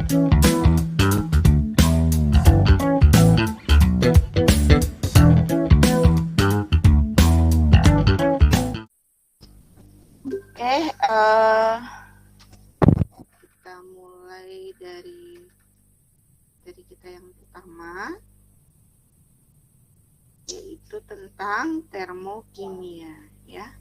Oke, kita mulai dari kita yang pertama, yaitu tentang termokimia, ya.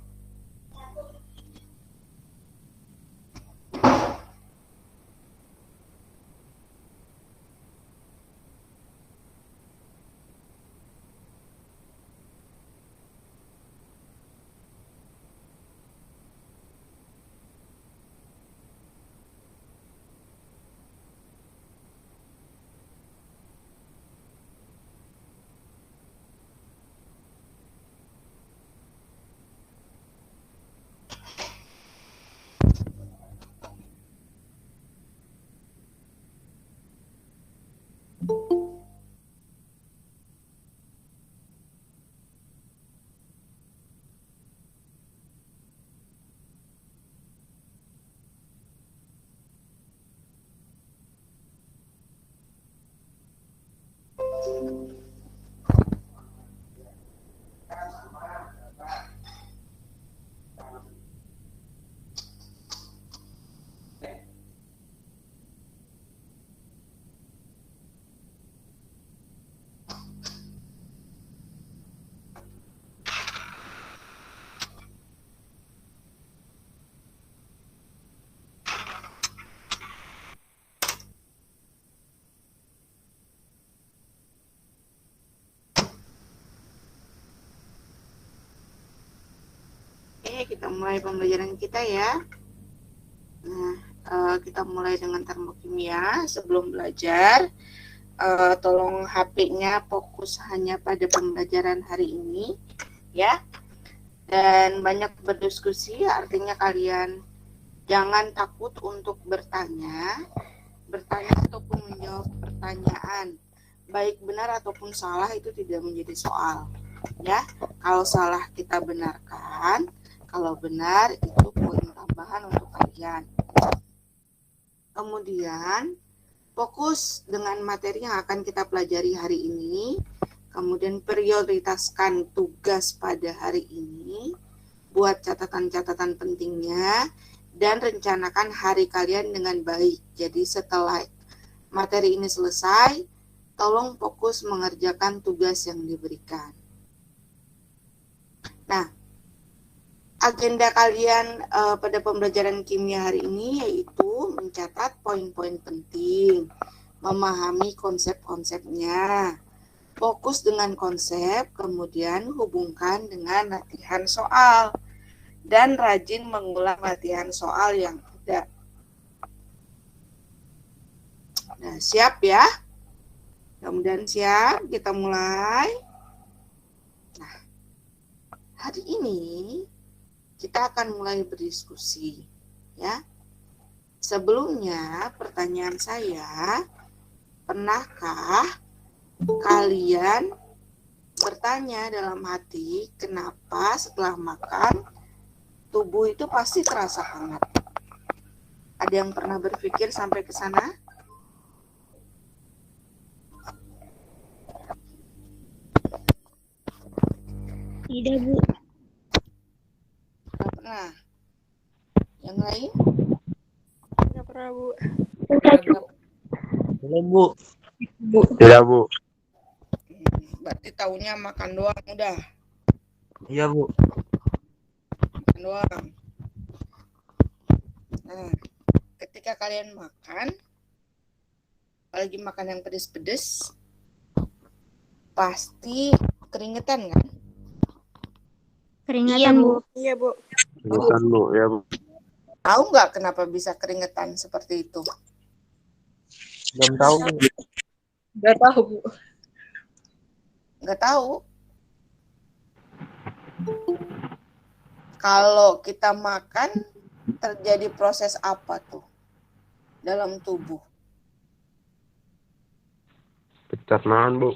Oke, kita mulai pembelajaran kita ya. Nah, kita mulai dengan termokimia. Sebelum belajar, tolong HP-nya fokus hanya pada pembelajaran hari ini, ya. Dan banyak berdiskusi, artinya kalian jangan takut untuk bertanya ataupun menjawab pertanyaan. Baik benar ataupun salah itu tidak menjadi soal, ya. Kalau salah kita benarkan, kalau benar itu poin tambahan untuk kalian. Kemudian fokus dengan materi yang akan kita pelajari hari ini. Kemudian prioritaskan tugas pada hari ini. Buat catatan-catatan pentingnya dan rencanakan hari kalian dengan baik. Jadi setelah materi ini selesai, tolong fokus mengerjakan tugas yang diberikan. Nah, agenda kalian pada pembelajaran kimia hari ini yaitu mencatat poin-poin penting, memahami konsep-konsepnya, fokus dengan konsep, kemudian hubungkan dengan latihan soal, dan rajin mengulang latihan soal yang ada. Nah, siap ya? Mudah-mudahan siap, kita mulai. Nah, hari ini kita akan mulai berdiskusi, ya. Sebelumnya, pertanyaan saya, pernahkah kalian bertanya dalam hati, kenapa setelah makan tubuh itu pasti terasa hangat? Ada yang pernah berpikir sampai ke sana? Tidak, Bu. Tidak pernah. Yang lain? Tidak pernah, Bu. Belum, Bu. Tidak, Bu. Berarti taunya makan doang udah. Iya, Bu. Makan doang. Nah, ketika kalian makan, apalagi makan yang pedes-pedes, pasti keringetan kan? Keringatan, Bu. Iya, Bu. Bukan, Bu. Ya, Bu. Tahu nggak kenapa bisa keringetan seperti itu? Belum tahu, Bu. Nggak tahu, Bu. Nggak tahu. Kalau kita makan, terjadi proses apa tuh dalam tubuh? Pencernaan, Bu.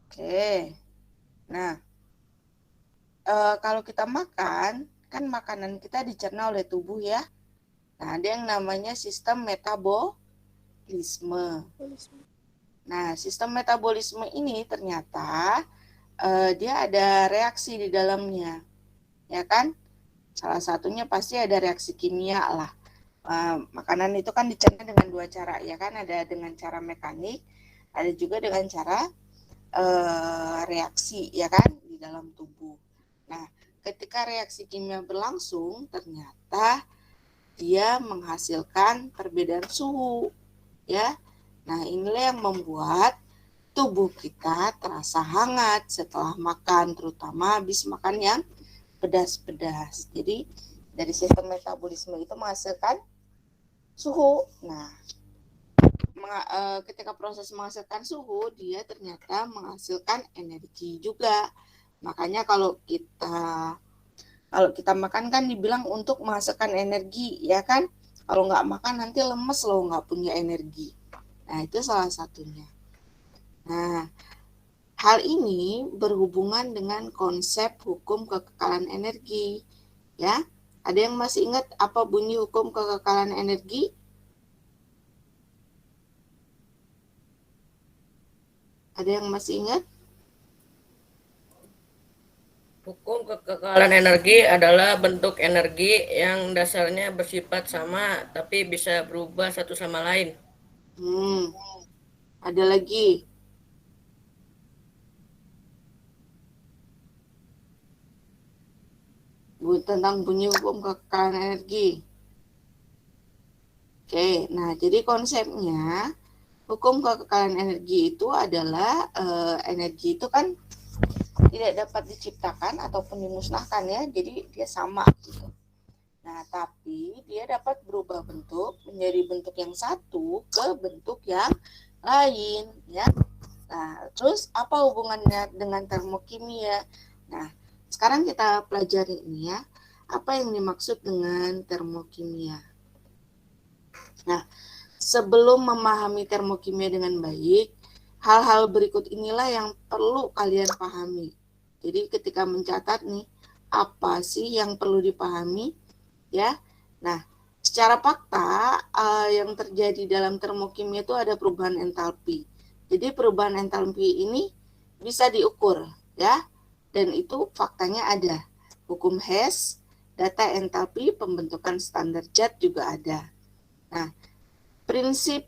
Oke. Nah, kalau kita makan, kan makanan kita dicerna oleh tubuh ya. Nah, ada yang namanya sistem metabolisme. Nah, sistem metabolisme ini ternyata dia ada reaksi di dalamnya, ya kan? Salah satunya pasti ada reaksi kimia lah. Makanan itu kan dicerna dengan dua cara, ya kan? Ada dengan cara mekanik, ada juga dengan cara reaksi, ya kan, di dalam tubuh. Nah, ketika reaksi kimia berlangsung, ternyata dia menghasilkan perbedaan suhu, ya. Nah, inilah yang membuat tubuh kita terasa hangat setelah makan, terutama habis makan yang pedas-pedas. Jadi, dari sistem metabolisme itu menghasilkan suhu. Nah, ketika proses menghasilkan suhu, dia ternyata menghasilkan energi juga. Makanya kalau kita makan kan dibilang untuk menghasilkan energi, ya kan? Kalau nggak makan nanti lemes loh, nggak punya energi. Nah, itu salah satunya. Nah, hal ini berhubungan dengan konsep hukum kekekalan energi. Ya, ada yang masih ingat apa bunyi hukum kekekalan energi? Ada yang masih ingat? Hukum kekekalan energi adalah bentuk energi yang dasarnya bersifat sama tapi bisa berubah satu sama lain. Ada lagi. Tentang bunyi hukum kekekalan energi. Oke, nah jadi konsepnya hukum kekekalan energi itu adalah energi itu kan tidak dapat diciptakan ataupun dimusnahkan, ya, jadi dia sama gitu. Nah, tapi dia dapat berubah bentuk menjadi bentuk yang satu ke bentuk yang lain, ya. Nah, terus apa hubungannya dengan termokimia? Nah, sekarang kita pelajari ini, ya, apa yang dimaksud dengan termokimia. Nah, sebelum memahami termokimia dengan baik, hal-hal berikut inilah yang perlu kalian pahami. Jadi ketika mencatat nih, apa sih yang perlu dipahami, ya? Nah, secara fakta yang terjadi dalam termokimia itu ada perubahan entalpi. Jadi perubahan entalpi ini bisa diukur, ya, dan itu faktanya ada. Hukum Hess, data entalpi, pembentukan standar zat juga ada. Nah, prinsip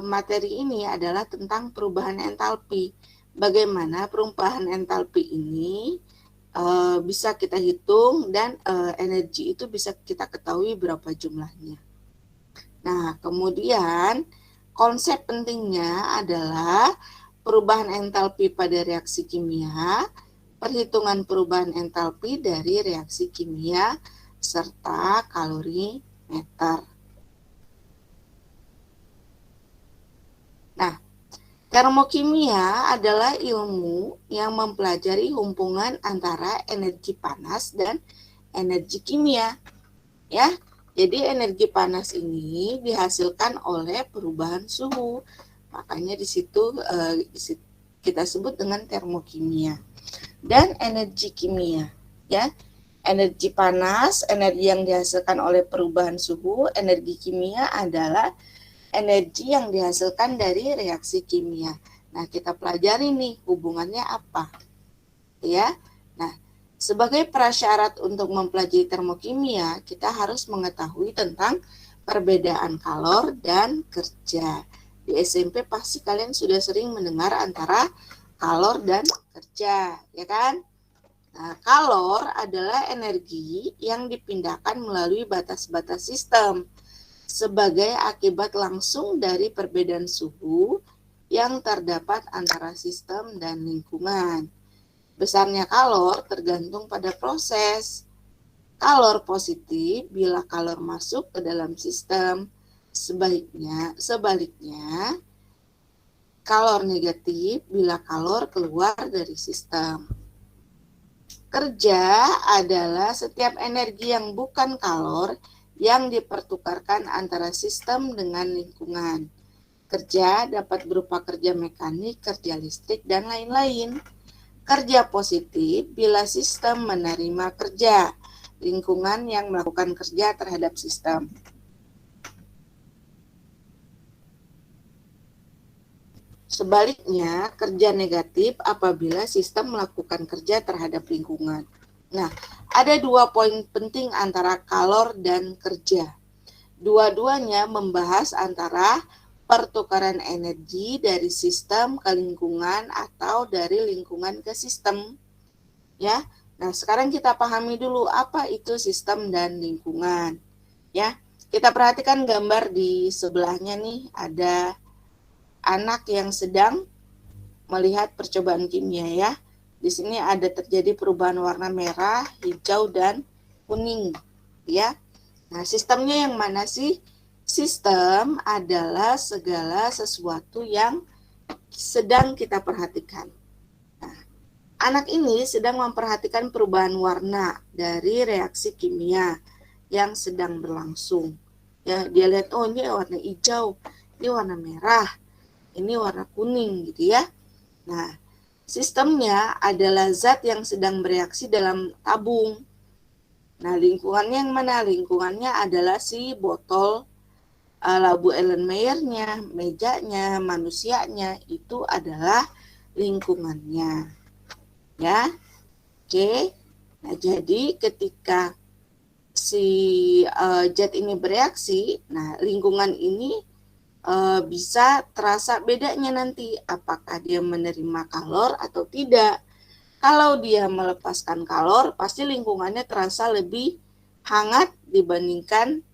materi ini adalah tentang perubahan entalpi. Bagaimana perubahan entalpi ini bisa kita hitung dan energi itu bisa kita ketahui berapa jumlahnya. Nah, kemudian konsep pentingnya adalah perubahan entalpi pada reaksi kimia, perhitungan perubahan entalpi dari reaksi kimia, serta kalorimeter. Nah, termokimia adalah ilmu yang mempelajari hubungan antara energi panas dan energi kimia. Ya, jadi energi panas ini dihasilkan oleh perubahan suhu. Makanya di situ kita sebut dengan termokimia. Dan energi kimia, ya. Energi panas, energi yang dihasilkan oleh perubahan suhu. Energi kimia adalah energi yang dihasilkan dari reaksi kimia. Nah, kita pelajari nih hubungannya apa. Ya. Nah, sebagai prasyarat untuk mempelajari termokimia, kita harus mengetahui tentang perbedaan kalor dan kerja. Di SMP pasti kalian sudah sering mendengar antara kalor dan kerja, ya kan? Nah, kalor adalah energi yang dipindahkan melalui batas-batas sistem sebagai akibat langsung dari perbedaan suhu yang terdapat antara sistem dan lingkungan. Besarnya kalor tergantung pada proses. Kalor positif bila kalor masuk ke dalam sistem. Sebaliknya, kalor negatif bila kalor keluar dari sistem. Kerja adalah setiap energi yang bukan kalor yang dipertukarkan antara sistem dengan lingkungan. Kerja dapat berupa kerja mekanik, kerja listrik, dan lain-lain. Kerja positif bila sistem menerima kerja, lingkungan yang melakukan kerja terhadap sistem. Sebaliknya, kerja negatif apabila sistem melakukan kerja terhadap lingkungan. Nah, ada 2 poin penting antara kalor dan kerja. Dua-duanya membahas antara pertukaran energi dari sistem ke lingkungan atau dari lingkungan ke sistem. Ya. Nah, sekarang kita pahami dulu apa itu sistem dan lingkungan. Ya. Kita perhatikan gambar di sebelahnya nih, ada anak yang sedang melihat percobaan kimia ya. Di sini ada terjadi perubahan warna merah, hijau, dan kuning ya. Nah, sistemnya yang mana sih? Sistem adalah segala sesuatu yang sedang kita perhatikan. Nah, anak ini sedang memperhatikan perubahan warna dari reaksi kimia yang sedang berlangsung. Ya, dia lihat, oh ini warna hijau, ini warna merah, ini warna kuning gitu ya. Nah, sistemnya adalah zat yang sedang bereaksi dalam tabung. Nah, lingkungannya yang mana? Lingkungannya adalah si botol, labu Erlenmeyer-nya, mejanya, manusianya, itu adalah lingkungannya. Ya. Oke. Nah, jadi ketika si zat ini bereaksi, nah lingkungan ini bisa terasa bedanya nanti apakah dia menerima kalor atau tidak. Kalau dia melepaskan kalor, pasti lingkungannya terasa lebih hangat dibandingkan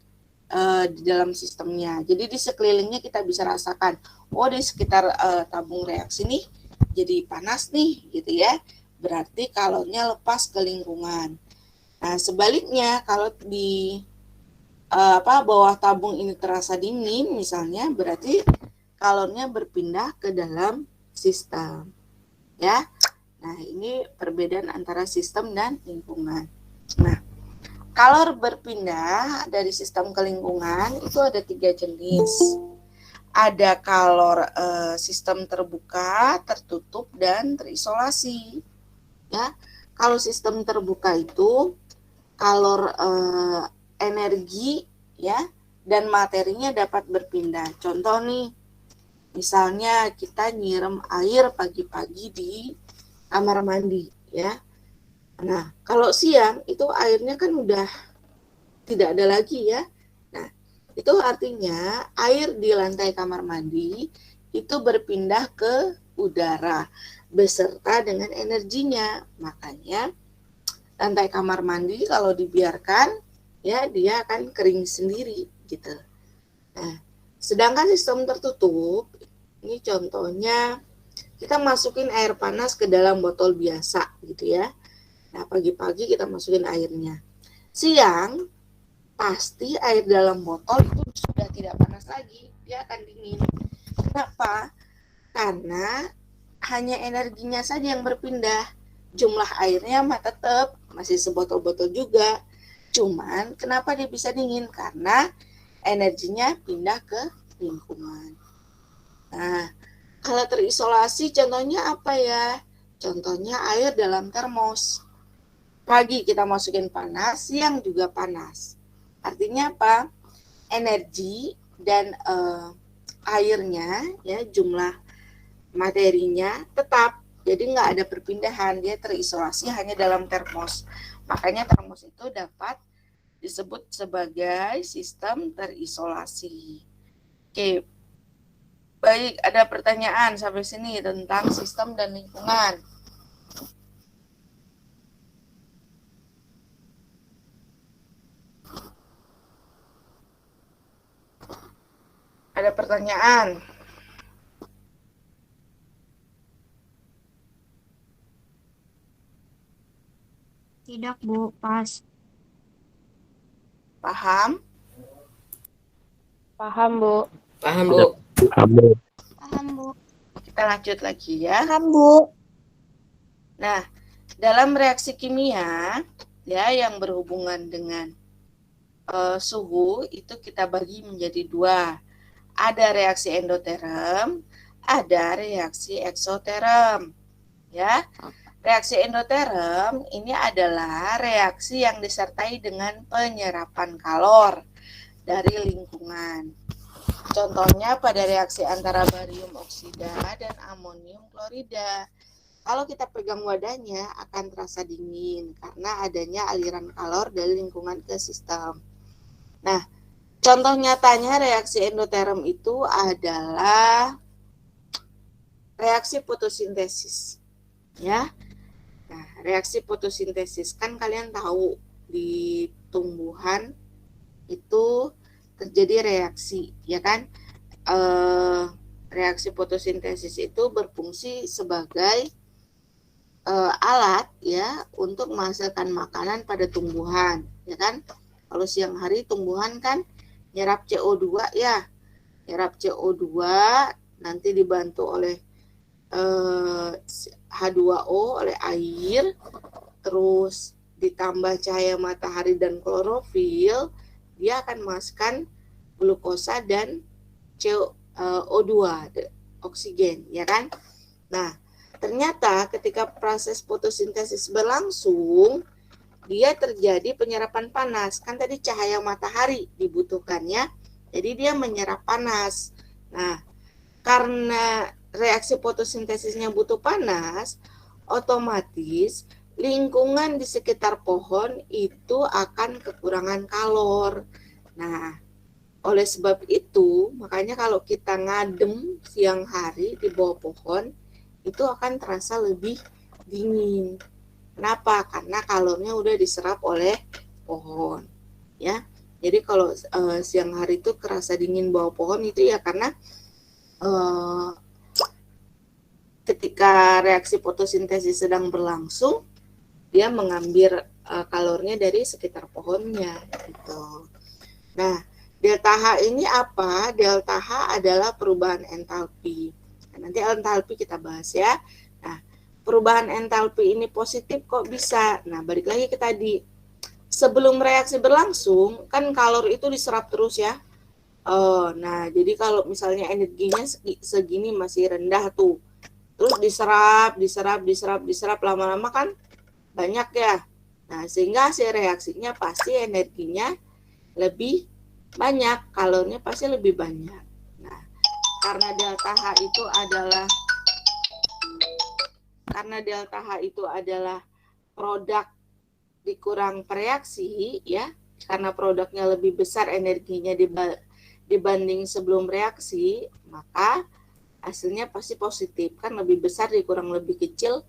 di dalam sistemnya. Jadi di sekelilingnya kita bisa rasakan, oh di sekitar tabung reaksi nih jadi panas nih gitu ya. Berarti kalornya lepas ke lingkungan. Nah, sebaliknya kalau di bawah tabung ini terasa dingin misalnya, berarti kalornya berpindah ke dalam sistem ya. Nah, ini perbedaan antara sistem dan lingkungan. Nah, kalor berpindah dari sistem ke lingkungan itu ada 3 jenis. Ada kalor sistem terbuka, tertutup, dan terisolasi ya. Kalau sistem terbuka itu kalor energi ya dan materinya dapat berpindah. Contoh nih, misalnya kita nyiram air pagi-pagi di kamar mandi ya. Nah, kalau siang itu airnya kan udah tidak ada lagi ya. Nah, itu artinya air di lantai kamar mandi itu berpindah ke udara beserta dengan energinya. Makanya lantai kamar mandi kalau dibiarkan ya dia akan kering sendiri gitu. Nah, sedangkan sistem tertutup ini contohnya kita masukin air panas ke dalam botol biasa gitu ya. Nah, pagi-pagi kita masukin airnya. Siang pasti air dalam botol itu sudah tidak panas lagi, dia akan dingin. Kenapa? Karena hanya energinya saja yang berpindah. Jumlah airnya mah tetap masih sebotol-botol juga. Cuman kenapa dia bisa dingin? Karena energinya pindah ke lingkungan. Nah, kalau terisolasi contohnya apa ya? Contohnya air dalam termos. Pagi kita masukin panas, siang juga panas. Artinya apa? Energi dan airnya ya jumlah materinya tetap. Jadi nggak ada perpindahan, dia terisolasi hanya dalam termos. Makanya termos itu dapat disebut sebagai sistem terisolasi. Oke, baik, ada pertanyaan sampai sini tentang sistem dan lingkungan. Ada pertanyaan? Tidak, Bu. Pas. Paham? Paham, Bu. Paham, Bu? Paham, Bu. Kita lanjut lagi ya. Paham, Bu. Nah, dalam reaksi kimia ya yang berhubungan dengan suhu itu kita bagi menjadi 2. Ada reaksi endoterm, ada reaksi eksoterm. Ya. Reaksi endoterm ini adalah reaksi yang disertai dengan penyerapan kalor dari lingkungan. Contohnya pada reaksi antara barium oksida dan amonium klorida. Kalau kita pegang wadahnya akan terasa dingin karena adanya aliran kalor dari lingkungan ke sistem. Nah, contoh nyatanya reaksi endoterm itu adalah reaksi fotosintesis. Ya. Nah, reaksi fotosintesis kan kalian tahu di tumbuhan itu terjadi reaksi, ya kan? Reaksi fotosintesis itu berfungsi sebagai alat ya untuk menghasilkan makanan pada tumbuhan, ya kan? Kalau siang hari tumbuhan kan nyerap CO2 ya, nyerap CO2 nanti dibantu oleh H2O oleh air, terus ditambah cahaya matahari dan klorofil, dia akan menghasilkan glukosa dan CO2, oksigen, ya kan? Nah, ternyata ketika proses fotosintesis berlangsung, dia terjadi penyerapan panas. Kan tadi cahaya matahari dibutuhkannya, jadi dia menyerap panas. Nah, karena reaksi fotosintesisnya butuh panas, otomatis lingkungan di sekitar pohon itu akan kekurangan kalor. Nah, oleh sebab itu, makanya kalau kita ngadem siang hari di bawah pohon, itu akan terasa lebih dingin. Kenapa? Karena kalornya udah diserap oleh pohon. Ya, jadi kalau siang hari itu kerasa dingin bawah pohon itu ya karena ketika reaksi fotosintesis sedang berlangsung, dia mengambil kalornya dari sekitar pohonnya gitu. Nah, delta H ini apa? Delta H adalah perubahan entalpi. Nanti entalpi kita bahas ya. Nah, perubahan entalpi ini positif kok bisa? Nah, balik lagi ke tadi. Sebelum reaksi berlangsung, kan kalor itu diserap terus ya. Nah, jadi kalau misalnya energinya segini masih rendah tuh, terus diserap, lama-lama kan banyak ya. Nah, sehingga hasil reaksinya pasti energinya lebih banyak, kalornya pasti lebih banyak. Nah, karena delta H itu adalah produk dikurang reaksi ya, karena produknya lebih besar energinya dibanding sebelum reaksi, maka hasilnya pasti positif. Kan lebih besar dikurang lebih kecil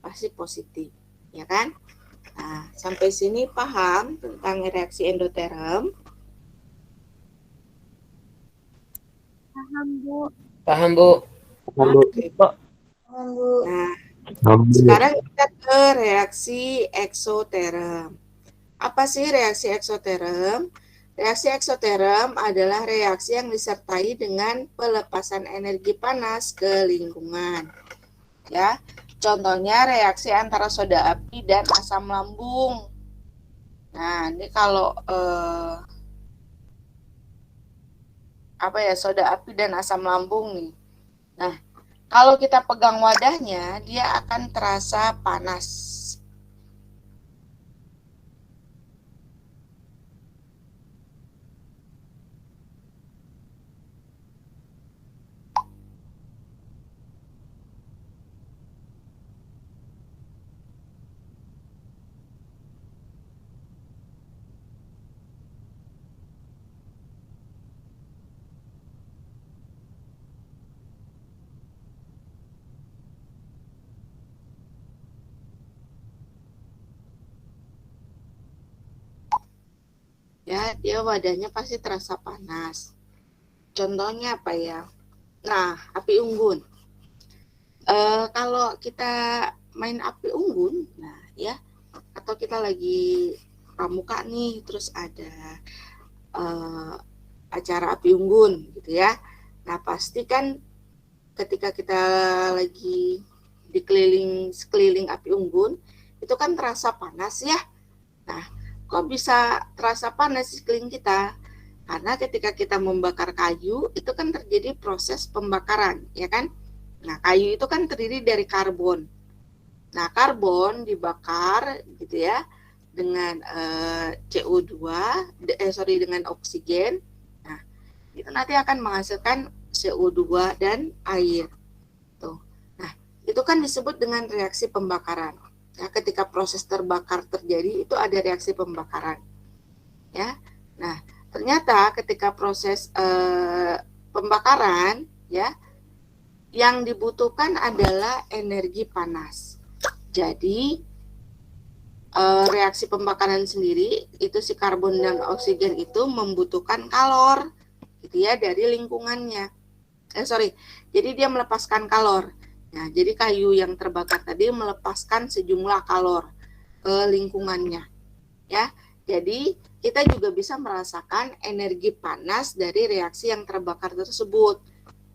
pasti positif, ya kan? Nah, sampai sini paham tentang reaksi endoterm? Paham, Bu. Paham, Bu. Oke. Paham, Bu. Nah, sekarang kita ke reaksi eksoterm. Apa sih reaksi eksoterm? Reaksi eksoterm adalah reaksi yang disertai dengan pelepasan energi panas ke lingkungan. Ya, contohnya reaksi antara soda api dan asam lambung. Nah, ini kalau soda api dan asam lambung nih. Nah, kalau kita pegang wadahnya, dia akan terasa panas. Ya, dia wadahnya pasti terasa panas. Contohnya apa ya? Nah, api unggun. Kalau kita main api unggun, nah ya, atau kita lagi pramuka nih, terus ada acara api unggun gitu ya. Nah, pasti kan ketika kita lagi sekeliling api unggun, itu kan terasa panas ya. Nah, kok bisa terasa panas di sekeliling kita? Karena ketika kita membakar kayu, itu kan terjadi proses pembakaran, ya kan? Nah, kayu itu kan terdiri dari karbon. Nah, karbon dibakar gitu ya dengan CO2, dengan oksigen. Nah, itu nanti akan menghasilkan CO2 dan air. Tuh. Nah, itu kan disebut dengan reaksi pembakaran. Ya, ketika proses terbakar terjadi itu ada reaksi pembakaran. Ya. Nah, ternyata ketika proses pembakaran ya, yang dibutuhkan adalah energi panas. Jadi reaksi pembakaran sendiri itu si karbon dan oksigen itu membutuhkan kalor gitu ya dari lingkungannya. Jadi dia melepaskan kalor. Nah, jadi kayu yang terbakar tadi melepaskan sejumlah kalor ke lingkungannya. Ya. Jadi kita juga bisa merasakan energi panas dari reaksi yang terbakar tersebut.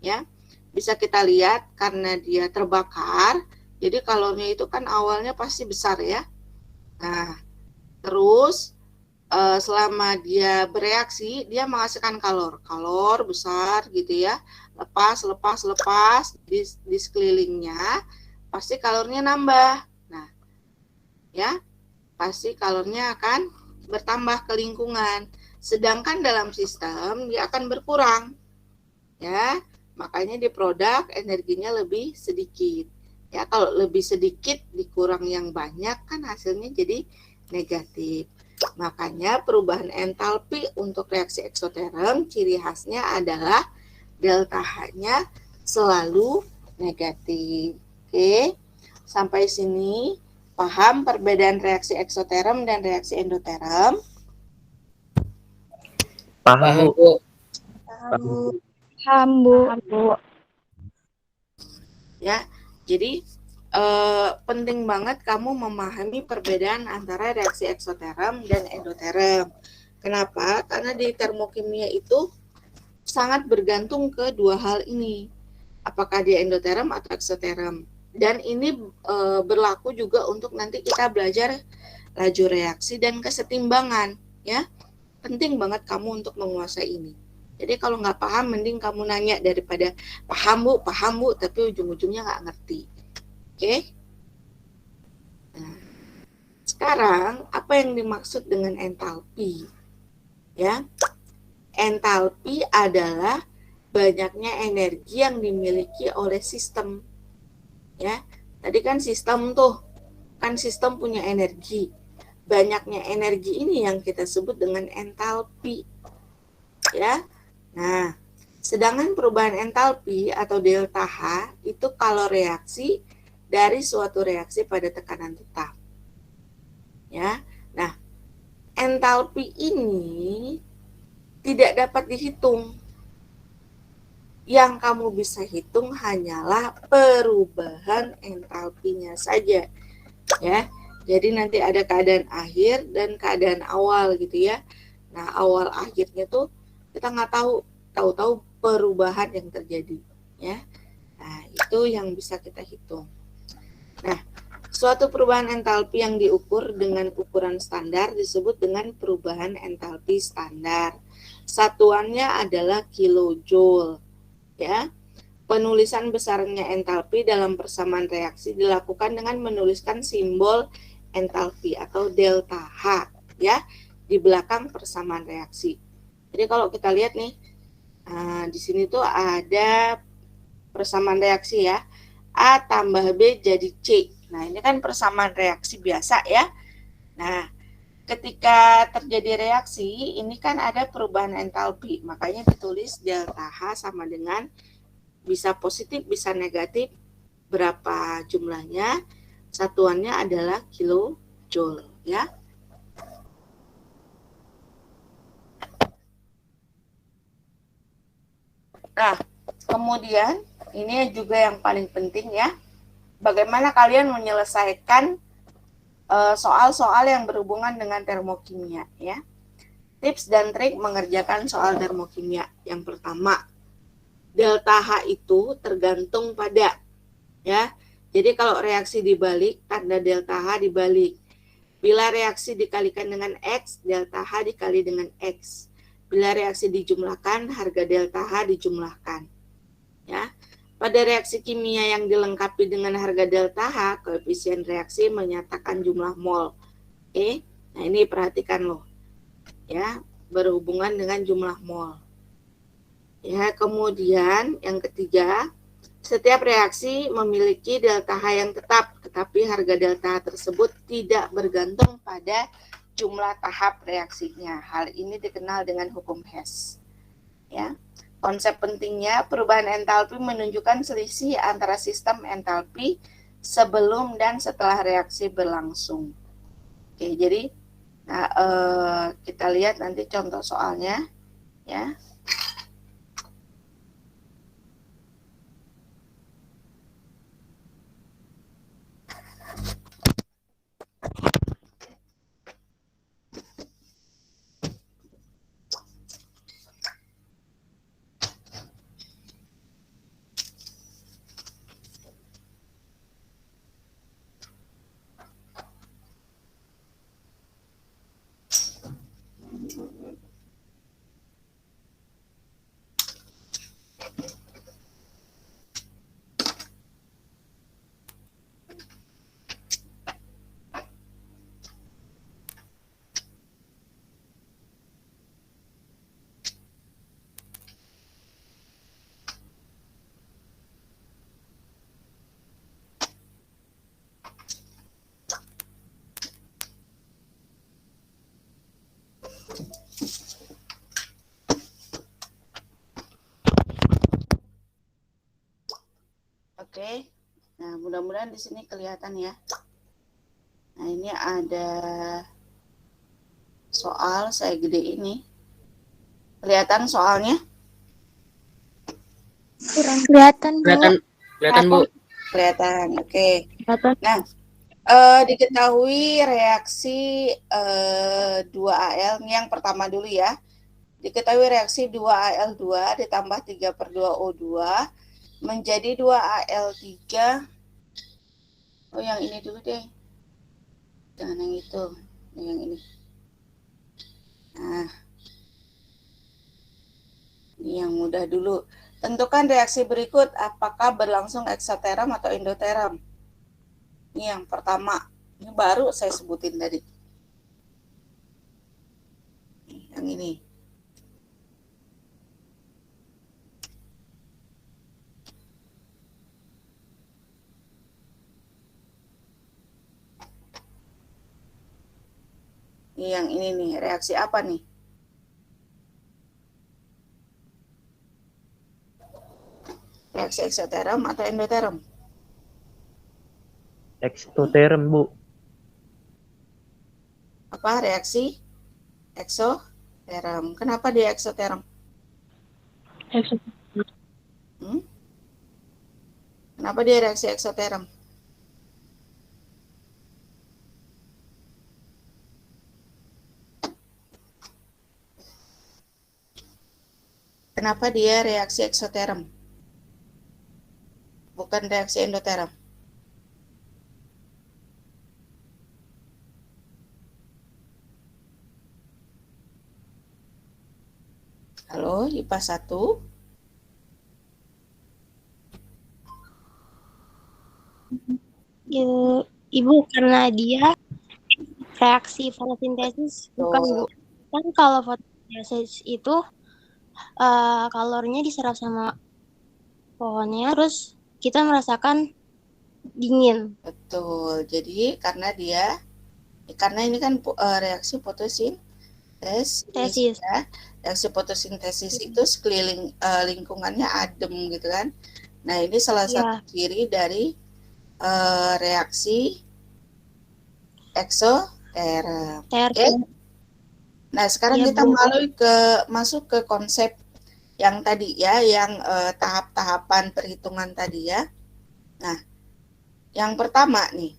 Ya. Bisa kita lihat karena dia terbakar, jadi kalornya itu kan awalnya pasti besar ya. Nah, terus selama dia bereaksi, dia menghasilkan kalor besar gitu ya, lepas di sekelilingnya, pasti kalornya nambah. Nah, ya, pasti kalornya akan bertambah ke lingkungan. Sedangkan dalam sistem dia akan berkurang, ya, makanya di produk energinya lebih sedikit. Ya, kalau lebih sedikit dikurang yang banyak kan hasilnya jadi negatif. Makanya perubahan entalpi untuk reaksi eksoterm ciri khasnya adalah delta H-nya selalu negatif. Oke, sampai sini paham perbedaan reaksi eksoterm dan reaksi endoterm? Paham, Bu. Paham, Bu. Ya, jadi penting banget kamu memahami perbedaan antara reaksi eksoterm dan endoterm. Kenapa? Karena di termokimia itu sangat bergantung ke dua hal ini. Apakah dia endoterm atau eksoterm. Dan ini berlaku juga untuk nanti kita belajar laju reaksi dan kesetimbangan. Ya, penting banget kamu untuk menguasai ini. Jadi kalau nggak paham, mending kamu nanya daripada paham bu, tapi ujung-ujungnya nggak ngerti. Oke? Nah, sekarang apa yang dimaksud dengan entalpi? Ya, entalpi adalah banyaknya energi yang dimiliki oleh sistem. Ya, tadi kan sistem punya energi. Banyaknya energi ini yang kita sebut dengan entalpi. Ya. Nah, sedangkan perubahan entalpi atau delta H itu kalau reaksi dari suatu reaksi pada tekanan tetap. Ya. Nah, entalpi ini tidak dapat dihitung. Yang kamu bisa hitung hanyalah perubahan entalpinya saja. Ya. Jadi nanti ada keadaan akhir dan keadaan awal gitu ya. Nah, awal akhirnya tuh kita nggak tahu perubahan yang terjadi ya. Nah, itu yang bisa kita hitung. Nah, suatu perubahan entalpi yang diukur dengan ukuran standar disebut dengan perubahan entalpi standar. Satuannya adalah kilojoule ya. Penulisan besarnya entalpi dalam persamaan reaksi dilakukan dengan menuliskan simbol entalpi atau delta H ya di belakang persamaan reaksi. Jadi kalau kita lihat nih, di sini tuh ada persamaan reaksi ya, A tambah B jadi C. Nah, ini kan persamaan reaksi biasa ya. Nah, ketika terjadi reaksi, ini kan ada perubahan entalpi, makanya ditulis delta H sama dengan bisa positif, bisa negatif, berapa jumlahnya, satuannya adalah kilojoule ya. Nah, kemudian ini juga yang paling penting ya, bagaimana kalian menyelesaikan soal-soal yang berhubungan dengan termokimia ya. Tips dan trik mengerjakan soal termokimia. Yang pertama, delta H itu tergantung pada ya. Jadi kalau reaksi dibalik, tanda delta H dibalik. Bila reaksi dikalikan dengan X, delta H dikali dengan X. Bila reaksi dijumlahkan, harga delta H dijumlahkan. Ya. Pada reaksi kimia yang dilengkapi dengan harga delta H, koefisien reaksi menyatakan jumlah mol. Oke. Nah, ini perhatikan loh. Ya, berhubungan dengan jumlah mol. Ya, kemudian yang ketiga, setiap reaksi memiliki delta H yang tetap, tetapi harga delta H tersebut tidak bergantung pada jumlah tahap reaksinya. Hal ini dikenal dengan hukum Hess. Ya. Konsep pentingnya, perubahan entalpi menunjukkan selisih antara sistem entalpi sebelum dan setelah reaksi berlangsung. Oke, jadi kita lihat nanti contoh soalnya, ya. Oke. Nah, mudah-mudahan di sini kelihatan ya. Nah, ini ada soal saya gede ini. Kelihatan soalnya? Kurang kelihatan, Bu. Kelihatan Bu. Kelihatan. Oke. Kelihatan. Nah, diketahui reaksi 2Al, ini yang pertama dulu ya. Diketahui reaksi 2Al2 ditambah 3/2O2 menjadi 2Al3. Oh, yang ini dulu deh. Jangan yang itu, yang ini. Nah, ini yang mudah dulu. Tentukan reaksi berikut, apakah berlangsung eksoteram atau endoteram. Ini yang pertama. Ini baru saya sebutin tadi. Yang ini. Ini yang ini nih, reaksi apa nih? Reaksi eksoteram atau endoteram? Eksoteram, Bu. Apa reaksi eksoteram? Kenapa dia eksoteram? Kenapa dia reaksi eksoteram? Kenapa dia reaksi eksoteram? Bukan reaksi endoteram. Halo, IPA 1. Ibu, karena dia reaksi fotosintesis, bukan Bu. Kan kalau fotosintesis itu kalorinya diserap sama pohonnya, terus kita merasakan dingin. Betul. Jadi karena ini kan reaksi fotosintesis. Ya. Reaksi fotosintesis itu sekeliling lingkungannya adem gitu kan. Nah, ini salah satu ciri dari reaksi eksoteram. Okay? Nah, sekarang kita masuk ke konsep yang tadi ya, yang tahap-tahapan perhitungan tadi ya. Nah, yang pertama nih,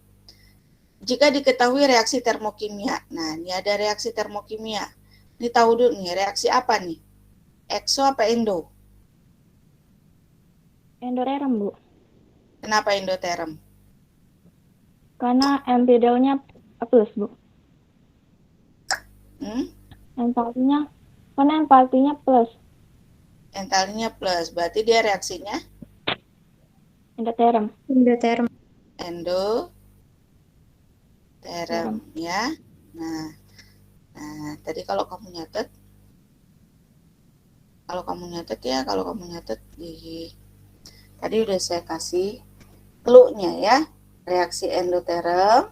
jika diketahui reaksi termokimia. Nah, ini ada reaksi termokimia. Ini tahu dulu nih, reaksi apa nih? Ekso apa endo? Endoteram, Bu. Kenapa endoteram? Karena MPDL-nya plus, Bu. Entalpinya plus. Entalpinya plus, berarti dia reaksinya? Endoteram. Endoteram ya. Nah, tadi kalau kamu nyatet, Kalau kamu nyatet di tadi udah saya kasih clue-nya ya. Reaksi endoterm,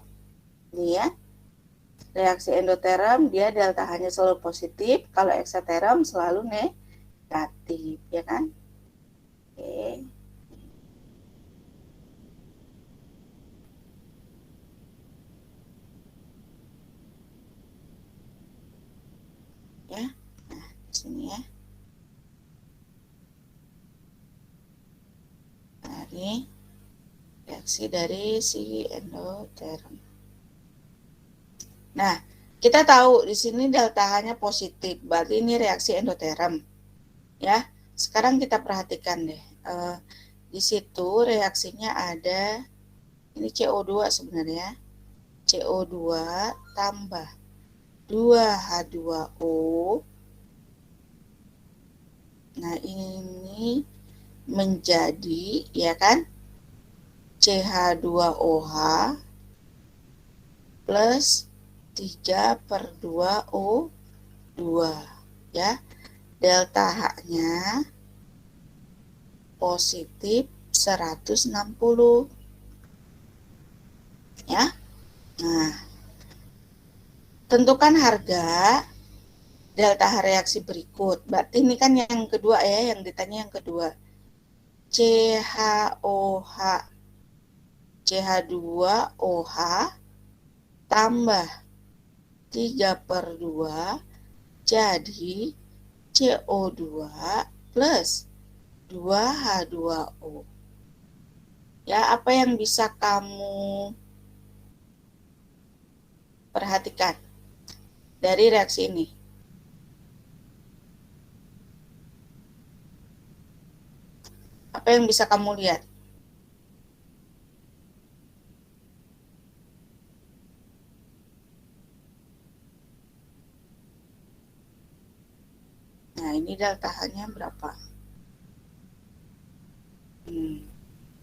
nih ya. Reaksi endoterm dia delta H-nya selalu positif, kalau eksoterm selalu negatif, ya kan? Oke. Ya. Nah, di sini ya. Nah, ini reaksi dari si endoterm. Nah, kita tahu di sini delta H-nya positif, berarti ini reaksi endoterm. Ya, sekarang kita perhatikan deh. Di situ reaksinya ada ini CO2 sebenarnya. CO2 tambah 2H2O. Nah, ini menjadi ya kan CH2OH plus 3/2O2 ya. Delta H-nya positif 160 ya. Nah, tentukan harga delta H reaksi berikut. Berarti ini kan yang kedua ya, yang ditanya yang kedua. CHOH CH2OH tambah 3/2 jadi CO2 plus 2H2O. Ya, apa yang bisa kamu perhatikan dari reaksi ini? Apa yang bisa kamu lihat? Nah, ini delta H-nya berapa?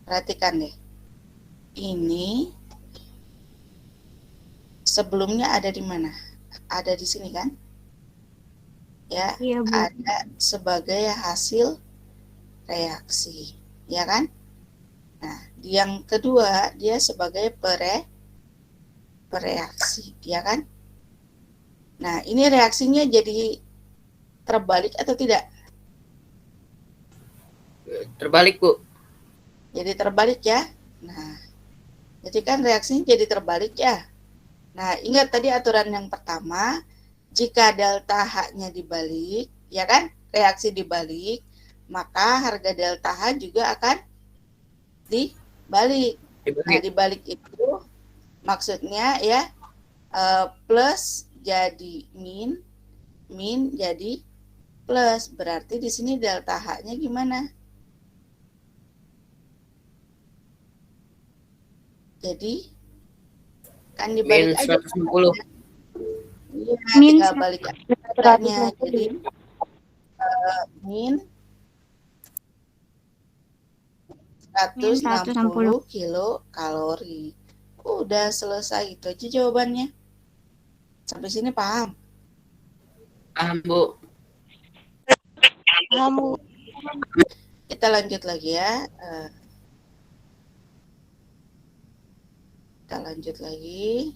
Perhatikan deh. Ini sebelumnya ada di mana? Ada di sini kan? Ya, Iya, Bu. ada sebagai hasil reaksi, ya kan? Nah, yang kedua dia sebagai pereaksi, ya kan? Nah, ini reaksinya jadi terbalik atau tidak? Terbalik, Bu. Jadi terbalik ya. Nah, jadi kan reaksinya jadi terbalik ya. Nah, ingat tadi aturan yang pertama, jika delta H-nya dibalik, ya kan? Reaksi dibalik, maka harga delta H juga akan dibalik. Nah, dibalik itu maksudnya ya plus jadi min jadi plus. Berarti di sini delta H-nya gimana? Jadi kan dibalik Min aja. 160. Iya, Min tinggal balik angkanya. Jadi min 160 kilokalori. Udah selesai, itu aja jawabannya. Sampai sini paham? Paham, Bu. Paham, Bu. Kita lanjut lagi ya. Kita lanjut lagi.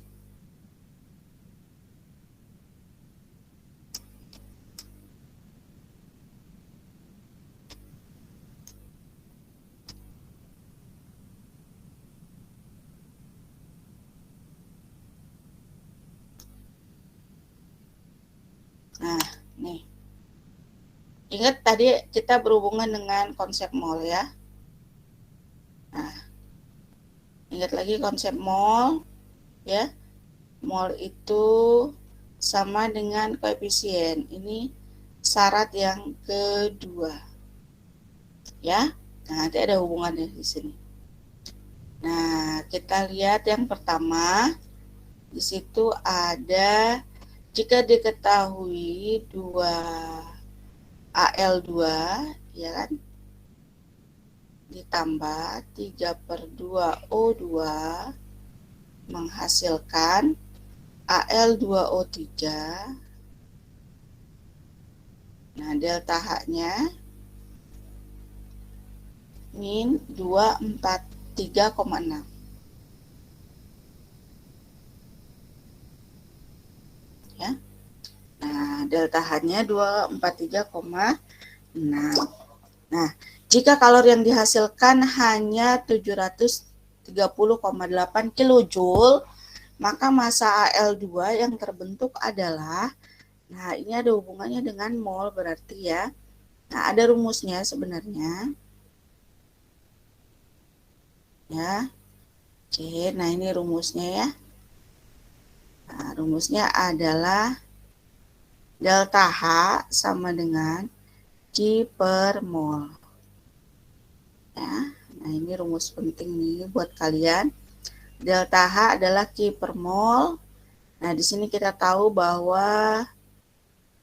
Nah, nih. Ingat tadi kita berhubungan dengan konsep mol ya. Nah, ingat lagi konsep mol ya. Mol itu sama dengan koefisien. Ini syarat yang kedua. Ya. Nah, nanti ada hubungannya di sini. Nah, kita lihat yang pertama. Di situ ada jika diketahui 2 AL2 ya kan ditambah 3/2O2 menghasilkan Al2O3 Nah, delta H-nya min 243,6. Ya. Nah, delta H-nya 243,6. Nah, jika kalori yang dihasilkan hanya 730,8 kilojoule, maka massa Al2 yang terbentuk adalah, nah ini ada hubungannya dengan mol berarti ya. Nah, ada rumusnya sebenarnya. Ya. Oke, nah ini rumusnya ya. Nah, rumusnya adalah delta H sama dengan Q per mol. Ya, nah ini rumus penting nih buat kalian. Delta H adalah Q per mol. Nah, di sini kita tahu bahwa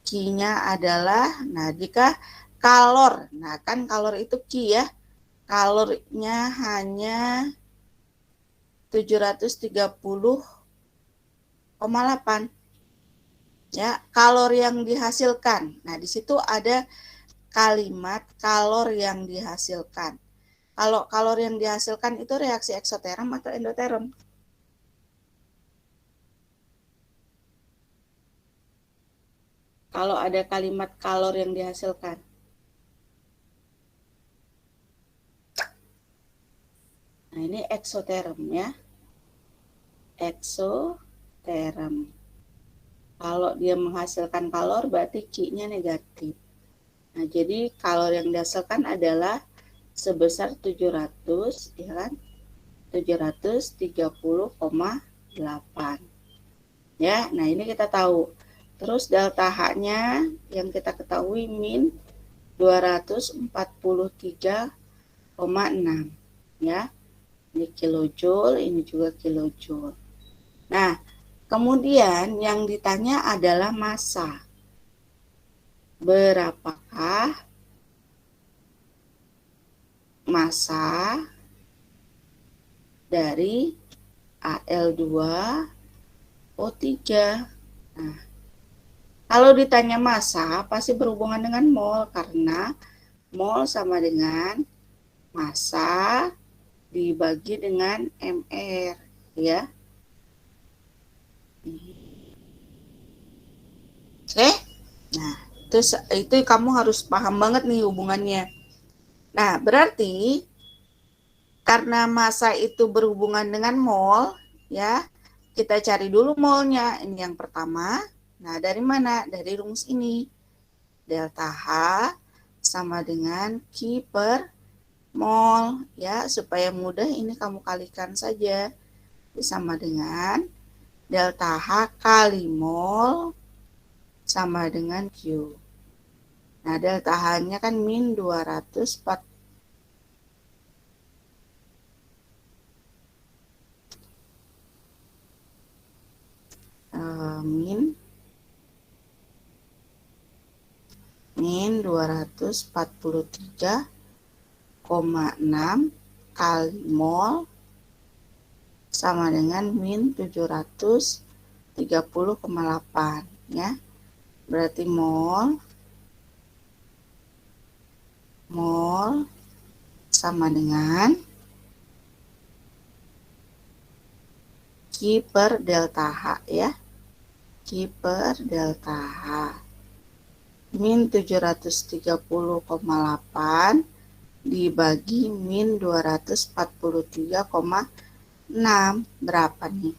Q-nya adalah, nah jika kalor, nah kan kalor itu Q ya. Kalornya hanya 730,8. Ya, kalori yang dihasilkan. Nah, di situ ada kalimat kalor yang dihasilkan. Kalau kalori yang dihasilkan itu reaksi eksoterm atau endoterm? Kalau ada kalimat kalor yang dihasilkan. Nah, ini eksoterm ya. Eksoterm. Kalau dia menghasilkan kalor berarti Q-nya negatif. Nah, jadi kalor yang dihasilkan adalah sebesar 700, ya kan? 730,8. Ya, nah ini kita tahu. Terus delta H-nya yang kita ketahui min 243,6. Ya. Ini kilojoule, ini juga kilojoule. Nah, kemudian yang ditanya adalah massa. Berapakah massa dari Al2O3? Nah, kalau ditanya massa pasti berhubungan dengan mol karena mol sama dengan massa dibagi dengan MR, ya. Oke? Nah, itu kamu harus paham banget nih hubungannya. Nah, berarti karena massa itu berhubungan dengan mol, ya, kita cari dulu molnya. Ini yang pertama. Nah, dari mana? Dari rumus ini. Delta H sama dengan Q per mol, ya, supaya mudah ini kamu kalikan saja. Sama dengan delta H kali mol sama dengan Q. Nah, delta H-nya kan min 204. Min 243,6 kali mol sama dengan min 730,8, ya. Berarti mol sama dengan Q per delta H, ya. Q per delta H. Min 730,8 dibagi min 243,6. Berapa nih?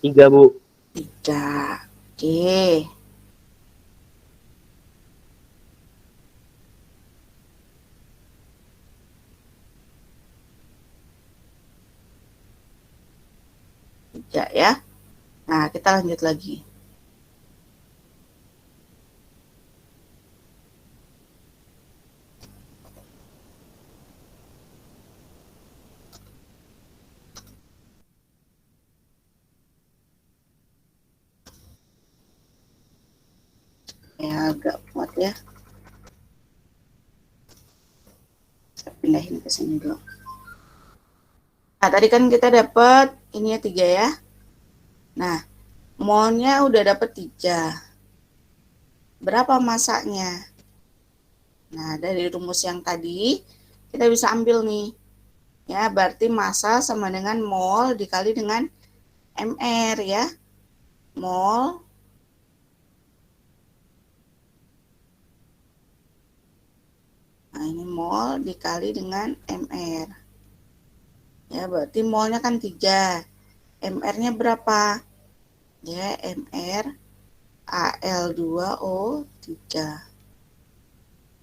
3, Bu. 3. Oke. Ya. Nah, kita lanjut lagi. Ya, agak muat ya. Saya pindahin ke sini dulu. Nah, tadi kan kita dapat ininya 3 ya. Nah, molnya udah dapat 3. berapa masanya? Nah, dari rumus yang tadi kita bisa ambil nih. Ya, berarti massa sama dengan mol dikali dengan mr ya. Mol Nah, ini mol dikali dengan mr. Ya, berarti molnya kan 3. MR-nya berapa? Ya, MR Al2O3.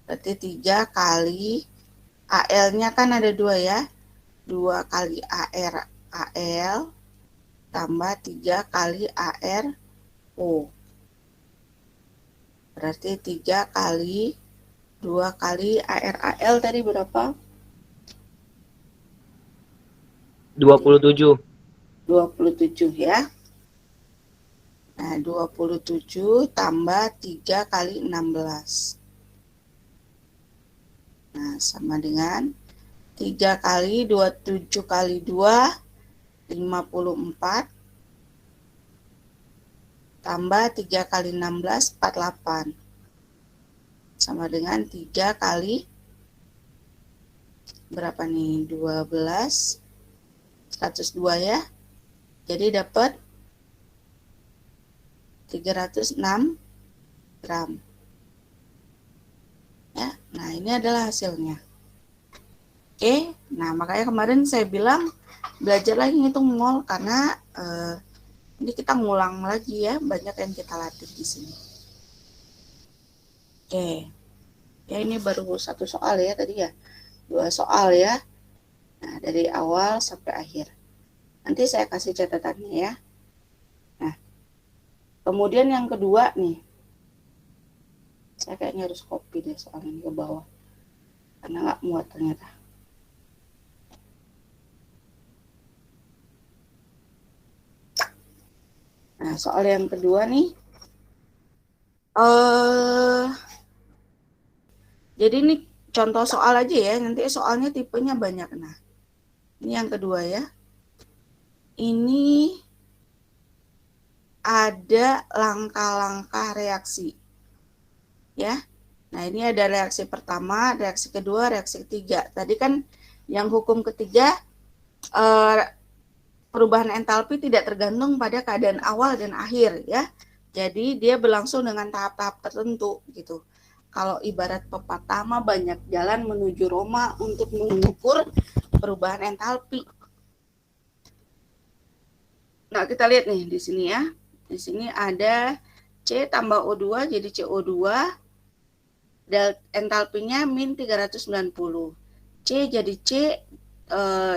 Berarti 3 kali AL-nya kan ada 2 ya. 2 kali AL tambah 3 kali ARO. Berarti 3 kali 2 kali AL tadi berapa? 27. 27 ya. Nah, 27 tambah 3 kali 16. Nah, sama dengan 3 kali 27 kali 2, 54. Tambah 3 kali 16, 48. Sama dengan 3 kali berapa nih? 12, 102 ya. Jadi dapat 306 gram. Ya, nah ini adalah hasilnya. Oke, nah makanya kemarin saya bilang belajar lagi ngitung mol karena ini kita ngulang lagi ya, banyak yang kita latih di sini. Oke, ya ini baru satu soal ya tadi ya, 2 soal ya. Nah dari awal sampai akhir. Nanti saya kasih catatannya ya. Nah, kemudian yang kedua nih, saya kayaknya harus copy deh soal ini ke bawah karena nggak muat ternyata. Nah, soal yang kedua nih, jadi ini contoh soal aja ya, nanti soalnya tipenya banyak. Nah, ini yang kedua ya. Ini ada langkah-langkah reaksi. Ya. Nah, ini ada reaksi pertama, reaksi kedua, reaksi ketiga. Tadi kan yang hukum ketiga, perubahan entalpi tidak tergantung pada keadaan awal dan akhir ya. Jadi dia berlangsung dengan tahap-tahap tertentu gitu. Kalau ibarat pepatah mah banyak jalan menuju Roma untuk mengukur perubahan entalpi. Nah, kita lihat nih di sini ya. Di sini ada C tambah O2 jadi CO2. Entalpinya min 390. C jadi C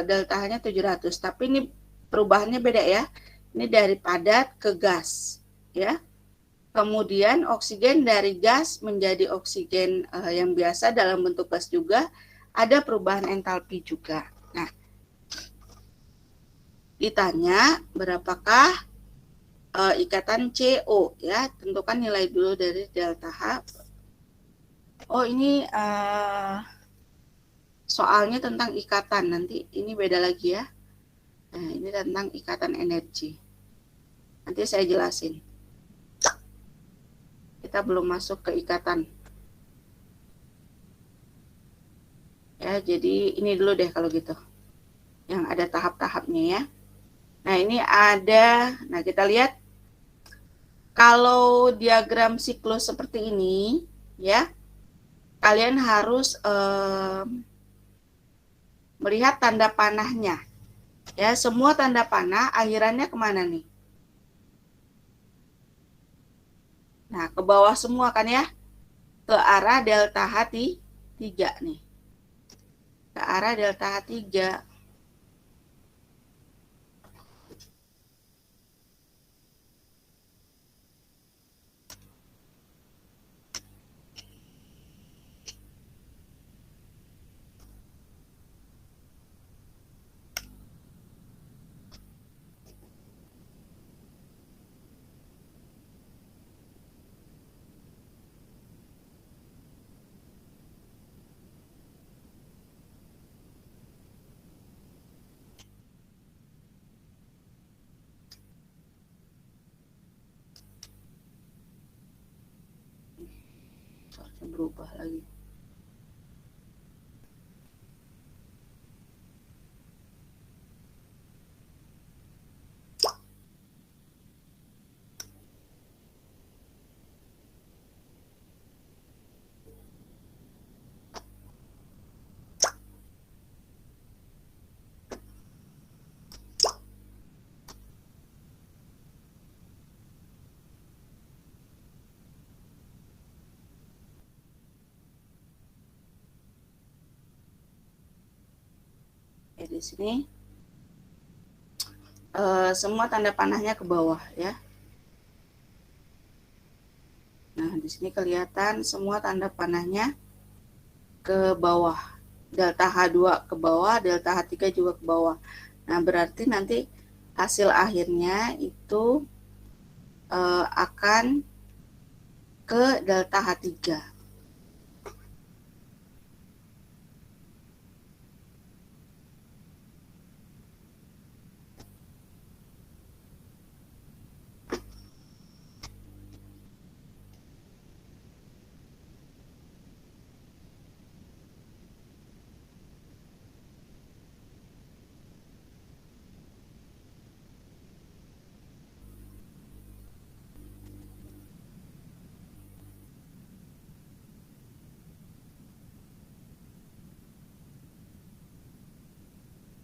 deltanya 700. Tapi ini perubahannya beda ya. Ini dari padat ke gas ya. Kemudian oksigen dari gas menjadi oksigen yang biasa dalam bentuk gas juga, ada perubahan entalpi juga. Nah, ditanya berapakah ikatan CO ya, tentukan nilai dulu dari delta H. Oh, ini soalnya tentang ikatan, nanti ini beda lagi ya. Nah, ini tentang ikatan energi. Nanti saya jelasin. Kita belum masuk ke ikatan. Ya, jadi ini dulu deh kalau gitu. Yang ada tahap-tahapnya ya. Nah, ini ada, nah kita lihat kalau diagram siklus seperti ini ya, kalian harus melihat tanda panahnya. Ya, semua tanda panah akhirannya kemana nih? Nah, ke bawah semua kan ya? Ke arah delta H3 nih. Ke arah delta H3. berubah lagi. Oke, di sini semua tanda panahnya ke bawah ya. Nah, di sini kelihatan semua tanda panahnya ke bawah. Delta H2 ke bawah, delta H3 juga ke bawah. Nah, berarti nanti hasil akhirnya itu akan ke delta H3.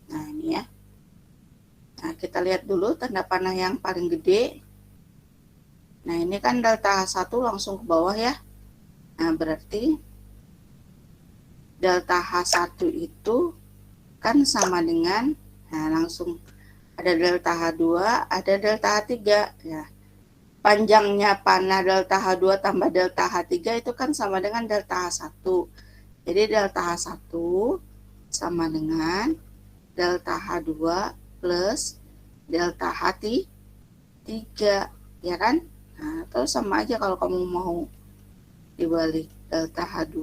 Nah, ini ya. Nah, kita lihat dulu tanda panah yang paling gede. Nah, ini kan delta H1 langsung ke bawah ya. Nah, berarti delta H1 itu kan sama dengan, nah langsung ada delta H2, ada delta H3 ya. Panjangnya panah delta H2 tambah delta H3 itu kan sama dengan delta H1. Jadi delta H1 sama dengan delta H2 plus delta H3 ya kan? Nah, terus sama aja kalau kamu mau dibalik, delta H2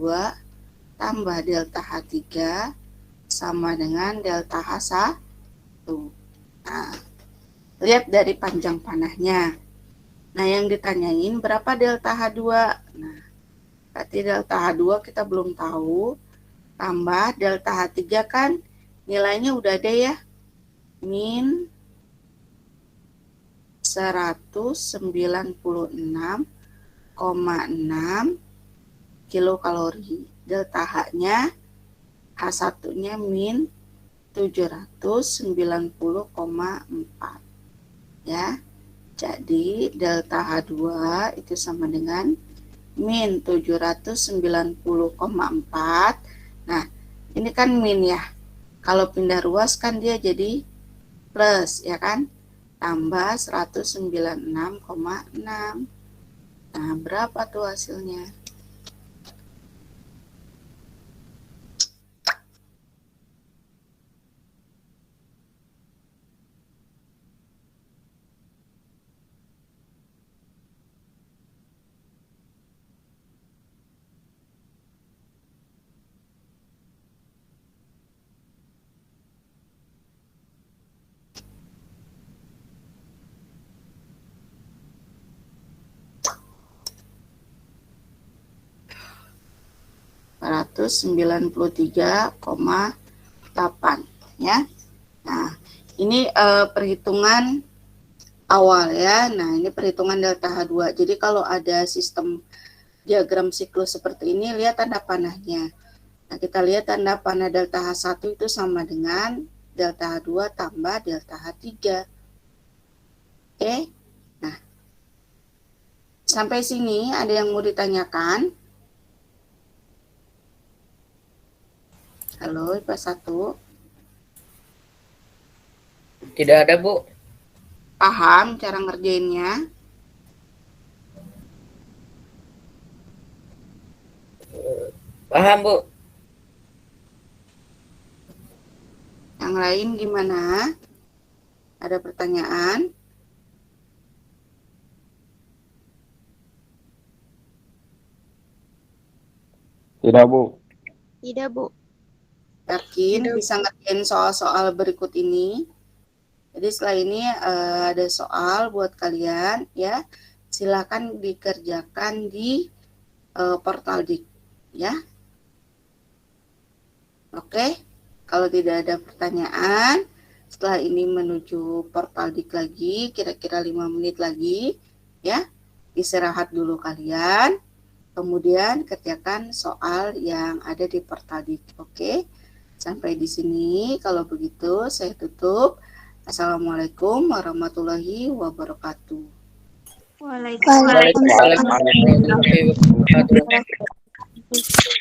tambah delta H3 sama dengan delta H1. Nah, lihat dari panjang panahnya. Nah, yang ditanyain berapa delta H2? Nah, berarti delta H2 kita belum tahu. Tambah delta H3 kan nilainya udah ada ya. Min 196,6 kilokalori. Delta H-nya, H1-nya min 790,4 ya. Jadi delta H2 itu sama dengan min 790,4. Nah, ini kan min ya. Kalau pindah ruas kan dia jadi plus ya kan? Tambah 196,6. Nah, berapa tuh hasilnya? ,938 ya. Nah, ini perhitungan awal ya. Nah, ini perhitungan delta H2. Jadi kalau ada sistem diagram siklus seperti ini, lihat tanda panahnya. Nah, kita lihat tanda panah delta H1 itu sama dengan delta H2 tambah delta H3. Oke. Nah, sampai sini ada yang mau ditanyakan? Halo, IPA 1. Tidak ada, Bu. Paham cara ngerjainnya? Paham, Bu. Yang lain gimana? Ada pertanyaan? Tidak, Bu. Tidak, Bu. Yakin bisa ngerjain soal-soal berikut ini? Jadi setelah ini ada soal buat kalian ya. Silakan dikerjakan di Portaldik ya. Oke, kalau tidak ada pertanyaan, setelah ini menuju Portaldik lagi, kira-kira 5 menit lagi ya. Istirahat dulu kalian. Kemudian kerjakan soal yang ada di Portaldik. Oke. Sampai di sini. Kalau begitu saya tutup. Assalamualaikum warahmatullahi wabarakatuh. Waalaikumsalam. Waalaikumsalam warahmatullahi wabarakatuh.